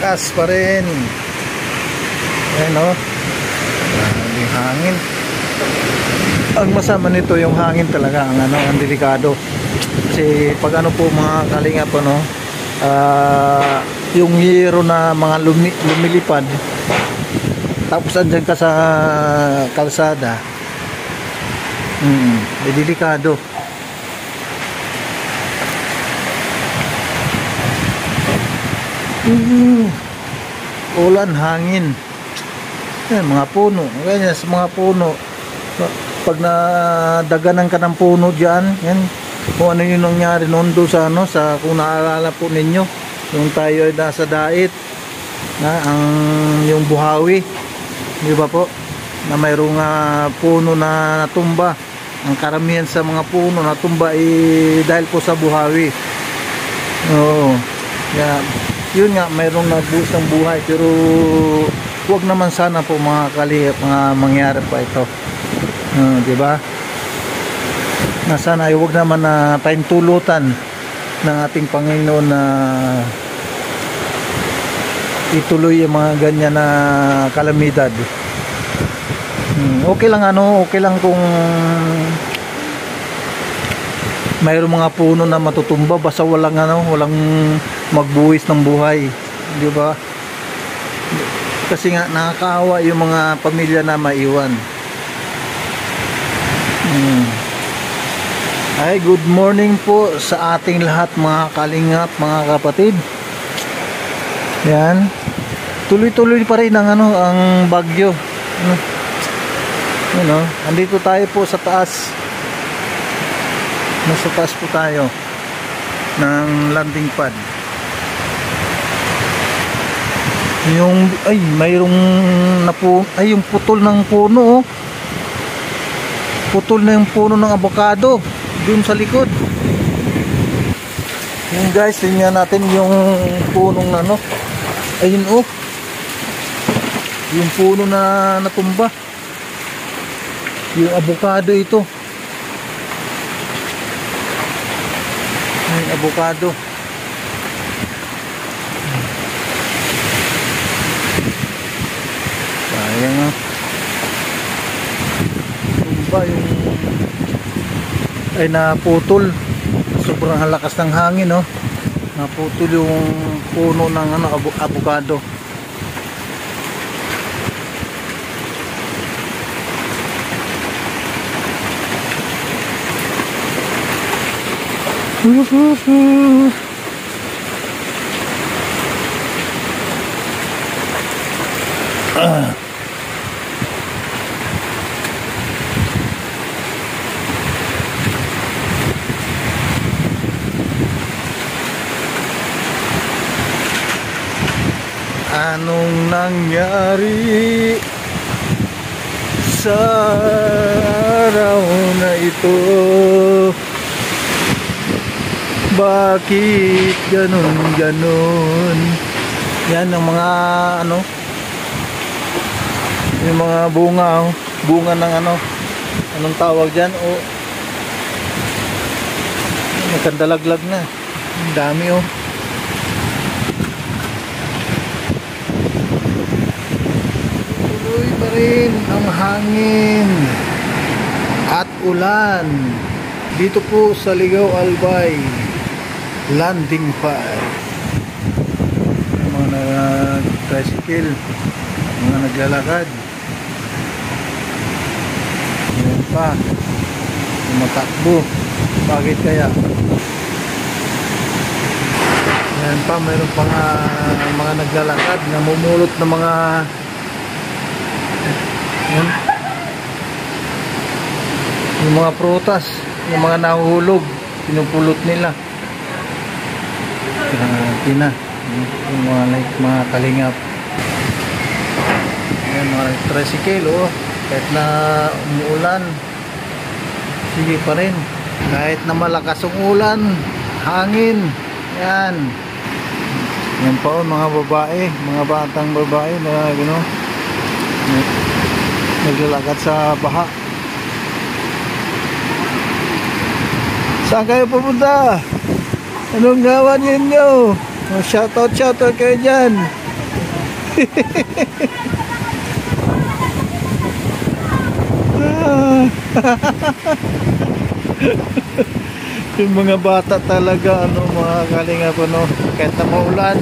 malakas pa rin. Ayan o. Yung hangin. Ang masama nito yung hangin talaga, ang delikado. Kasi pag ano po mga kalingap, yung yero na mga lumilipad, tapos andyan ka sa kalsada, delikado. Ulan, hangin. Yan, mga puno. Ganyan sa mga puno. Pag nadaganan ka ng puno dyan, yan, kung ano yung nangyari noon doon sa kung naalala po ninyo, yung tayo ay nasa dait, yung Buhawi, di ba po? Na mayroong puno na natumba. Ang karamihan sa mga puno natumba dahil po sa Buhawi. Oo. Yeah. Yun nga, mayroong nagbuhos ng buhay, pero huwag naman sana po mga kalihap mangyari pa ito. Di ba? Na sana ay huwag naman na tayong tulutan ng ating Panginoon na ituloy yung mga ganyan na kalamidad. Okay lang okay lang kung mayroong mga puno na matutumba basta walang walang magbuwis ng buhay, di ba? Kasi nga nakakaawa yung mga pamilya na maiwan. Ay, good morning po sa ating lahat mga kalingap, mga kapatid. Yan. Tuloy-tuloy pa rin ang bagyo. Andito tayo po sa taas. Nasa taas po tayo ng landing pad. Mayroong yung putol ng puno. Putol na yung puno ng avocado dun sa likod. Yan guys, tingnan natin yung punong ayun yung puno na natumba. Yung avocado ito. Yung avocado. Sayang tumba yung naputol. Sobrang lakas ng hangin naputol yung puno ng avocado. Anong nangyari sa araw na ito? Bakit ganun? Yan ang mga yung mga bunga ng anong tawag dyan? Nagkandalaglag na. Ang dami tuloy pa rin ang hangin at ulan dito po sa Ligao Albay landing pad. Mga nag-tricycle, mga naglalakad, yan pa tumatakbo. Bakit kaya? Yan pa, mayroon pang mga naglalakad, namumulot ng mga yung mga prutas, yung mga nahuhulog, pinupulot nila. Yung mga kalingap. Ayan, mga tricycle kahit na umuulan, sige pa rin kahit na malakas ang ulan, hangin. Yan pa mga babae, mga batang babae na naglalakad sa baha. Saan kayo pupunta? Anong gawan ninyo? Shoutout kayo dyan. Yung mga bata talaga, ano, mga kalingap, ano, kahit na maulan,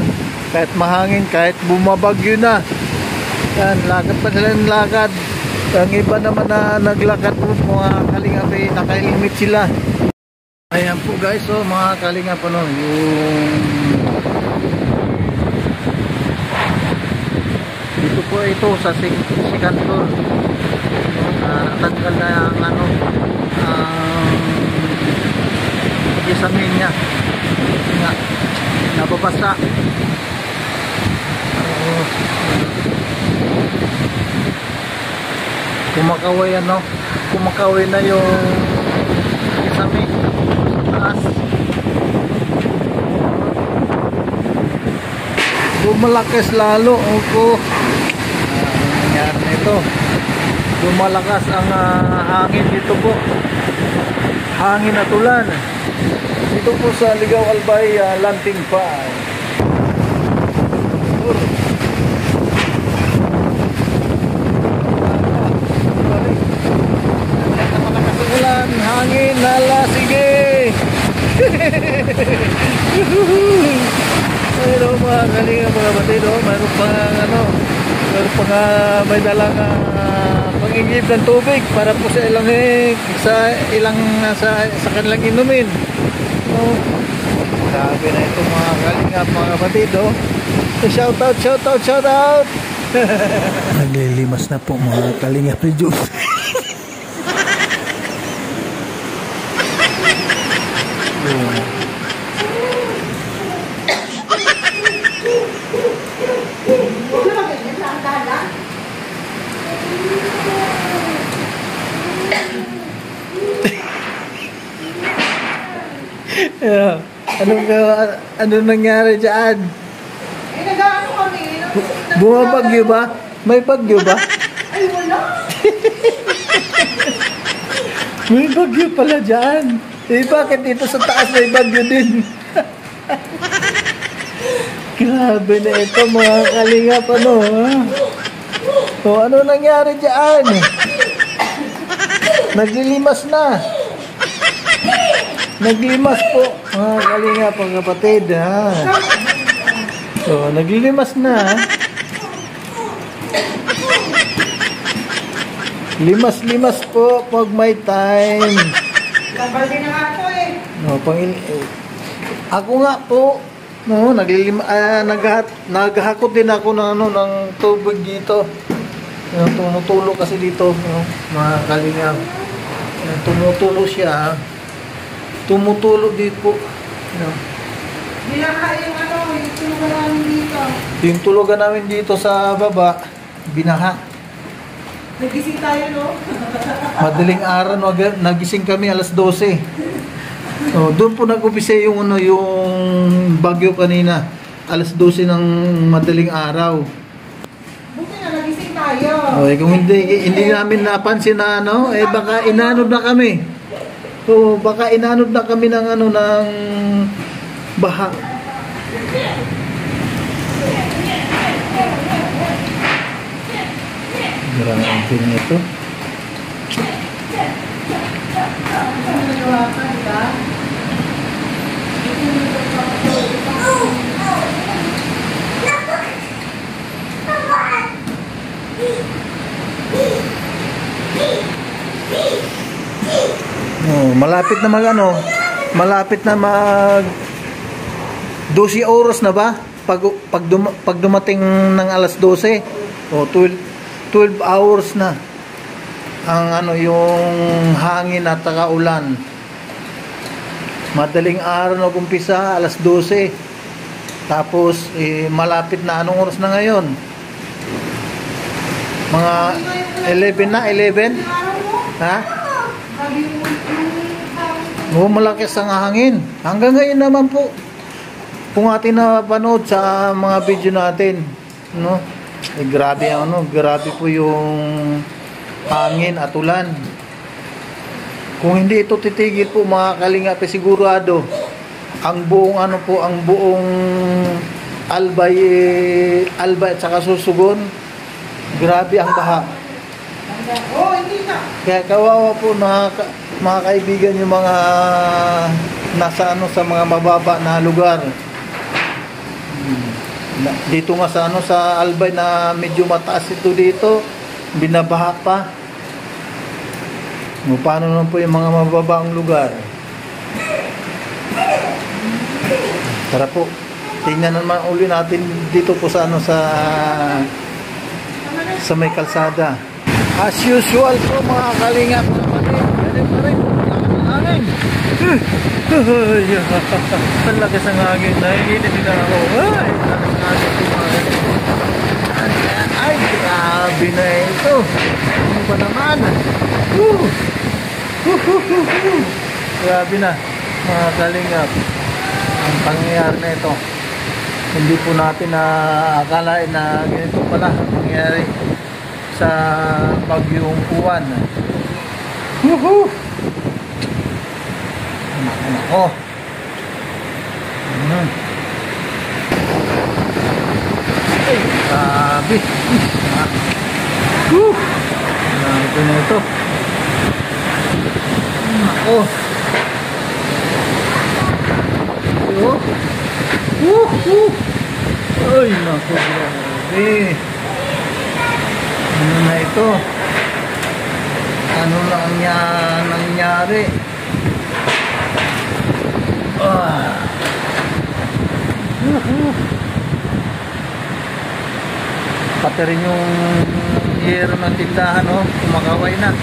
kahit mahangin, kahit bumabagyo na, yan, lakad pa sila ng lakad. Ang iba naman na naglakad po, mga kalingap, naka-helmet sila. Ayan po guys, oh, mga kalingap, ano, yung dito po ito sa second floor, natanggal na ang ano, isamin niya nga nababasa. Kumakaway, ano, kumakaway na yung isamin sa taas. Lumalakas lalo. Opo, nangyari na ito, lumalakas ang hangin dito po, hangin at ulan dito po sa Ligaw Albay, Lanting pa. Ulan, hangin, hala, sige. Ayun, mga kalinga, mga batido, mayroon pa ano, mayroon pa nga may dalang pang-ingib ng tubig para po sa ilang sa kanilang inumin. Oh, grabe na ito mga kalinga, mga batido. Shout out. Naglilimas na po mga kalinga, Pidyo. Yeah. Anong nangyari dyan? Eh, nag-ano kami. Bumabagyo ba? May bagyo ba? Ay, wala. May bagyo pala dyan. Eh, bakit dito sa taas may bagyo din? Grabe na ito mga kalingap, ano, ha? O, ano nangyari dyan? Naglilimas na. Naglimas po mga kalingap, mga kapatid, ha? So, naglilimas na. Limas po pag may time. Kabaldi na nga ako eh. No, ako nga po, no, naghahakot din ako ng ano, ng tubig dito. Tumutulo kasi dito, no, mga kalingap. Tumutulo siya. Tumutulo dito. No. Binaha yung ano, yung tulugan namin dito. Yung tulugan namin dito sa baba, binaha. Nagising tayo, no? Madaling araw, nagising kami alas 12. So, doon po nag-umpisa yung ano, yung bagyo kanina. Alas 12 ng madaling araw. Buti na nagising tayo. Okay, kung hindi namin napansin na ano, eh baka inanod na kami. So, baka inanod na kami ng ano, ng baha. Grabe nito. Oh, malapit na malapit na mag 12 oras na ba? Pag dumating ng alas 12 o 12 hours na ang ano, yung hangin at ulan. Madaling araw na umpisa, alas 12. Tapos malapit na, anong oras na ngayon? Mga 11 na, 11? Ha? Oo, malakas ang hangin. Hanggang ngayon naman po, kung atin napanood sa mga video natin, no? Grabe grabe po yung hangin at ulan. Kung hindi ito titigil po mga kalingap, sigurado ang buong ang buong Albay at saka Susugon. Grabe ang baha. Oh, hindi na. Kaya kawawa po mga kaibigan yung mga nasa sa mga mababa na lugar. Dito nga sa Albay na medyo mataas ito dito, binabaha pa. Paano naman po yung mga mababaang lugar? Tara po. Tingnan naman uli natin dito po sa sa may kalsada. As usual po mga kalingap naman eh. Pa rin. Hangin. Ang lakas ng hangin. Naiinit din ako. Ay, lakas ng hangin po mga kalingap. Ay, grabe na ito. Ano ba naman? Grabe na mga kalingap. Ang pangyayari na ito. Hindi po natin akalain na ganito pala nangyari sa Bagyong Uwan. Woohoo! Nako. Ay, grabe. Grabe na ito. Nako. Ay, naku, grabe. Ano na ito? Ano lang nangyari? Pati rin yung yero ng tindahan, kumakaway na.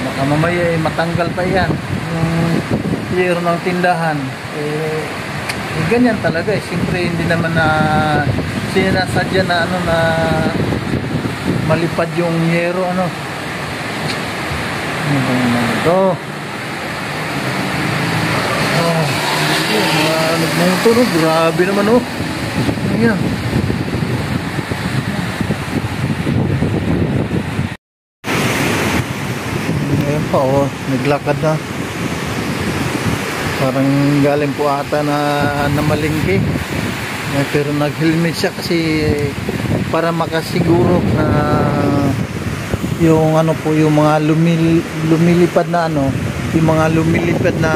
Baka mamaya matanggal pa yan yung yero ng tindahan. Ganyan talaga siyempre hindi naman na sinasadya na na malipad yung yero ano ba naman ito. Nagmunturo, grabe naman ayan. Ayan pa naglakad na. Parang galing po ata na malingki. Pero nag-helmet siya kasi para makasiguro na yung po yung mga lumilipad na yung mga lumilipad na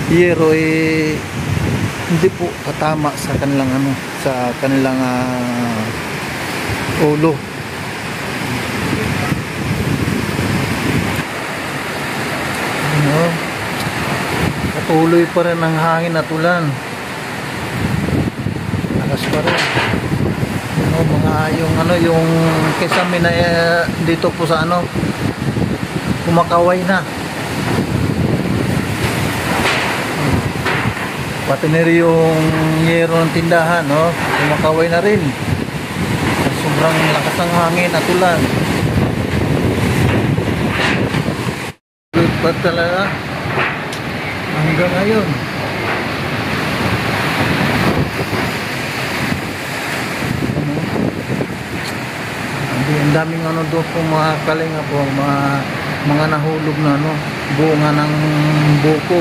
yero hindi po tatama sa kanilang sa kanilang ulo. Patuloy pa rin ang hangin at ulan. Lakas pa rin. Mga yung kesame na dito po sa kumakaway na. Pati na rin yung yero ng tindahan, kumakaway na rin. Sobrang lakas ng hangin at ulan. Lutpat talaga. Hanggang ngayon. Ang daming doon po mga kalinga po, mga nahulog na bunga ng buko,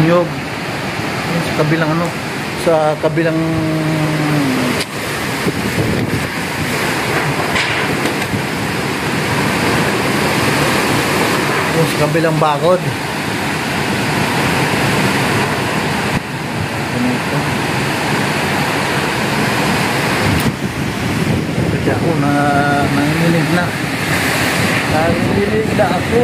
nyog, sa kabilang sa kabilang bakod. Kasi ako nanginginig na ako.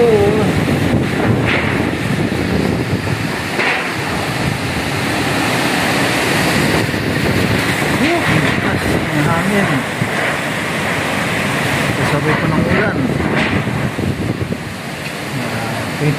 Ang hangin kasabay pa ng ulan. Okay.